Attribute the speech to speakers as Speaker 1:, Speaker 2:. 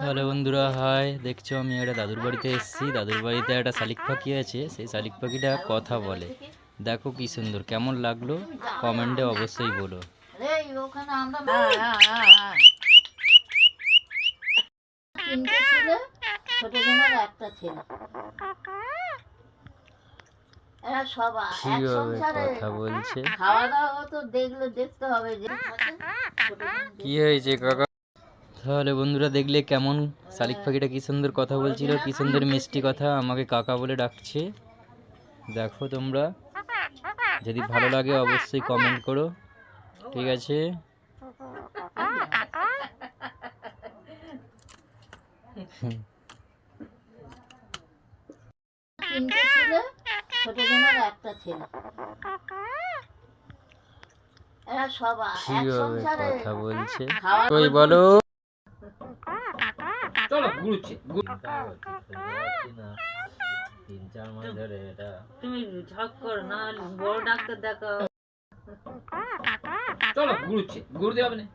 Speaker 1: Hello বন্ধুরা, high. দেখছো আমি একটা দাদুর বাড়িতে এসেছি। দাদুর বাড়িতে একটা শালিক পাখি আছে, সেই শালিক পাখিটা কথা বলে। দেখো কি সুন্দর, কেমন লাগলো কমেন্টে অবশ্যই বলো।
Speaker 2: তিনটে ছেলে, ছোট জনের একটা ছেলে, এরা সব এক
Speaker 1: কিভাবে
Speaker 2: সংসারে
Speaker 1: কথা বলছে,
Speaker 2: খাওয়া দাওয়া তো দেখতে হবে যে
Speaker 1: কি হয়েছে কাকা? তাহলে বন্ধুরা, দেখলে কেমন শালিক পাখিটা কি সুন্দর কথা বলছিল, কি সুন্দর মিষ্টি কথা, আমাকে কাকা বলে ডাকছে। দেখো তোমরা, যদি ভালো লাগে অবশ্যই কমেন্ট করো, ঠিক আছে?
Speaker 2: তিনটে ছেলে, ছোট জনের একটা ছেলে, এরা সব এক
Speaker 1: কিভাবে
Speaker 2: সংসারে
Speaker 1: কথা বলছে,
Speaker 2: খাওয়া
Speaker 1: কই বলো।
Speaker 3: চলো ঘুরছে
Speaker 1: তিন চার মাস ধরে এটা
Speaker 2: তুমি ঝক করো না, বড় ডাক্তার দেখাও।
Speaker 3: চলো ঘুরছে ঘুরতে হবে না।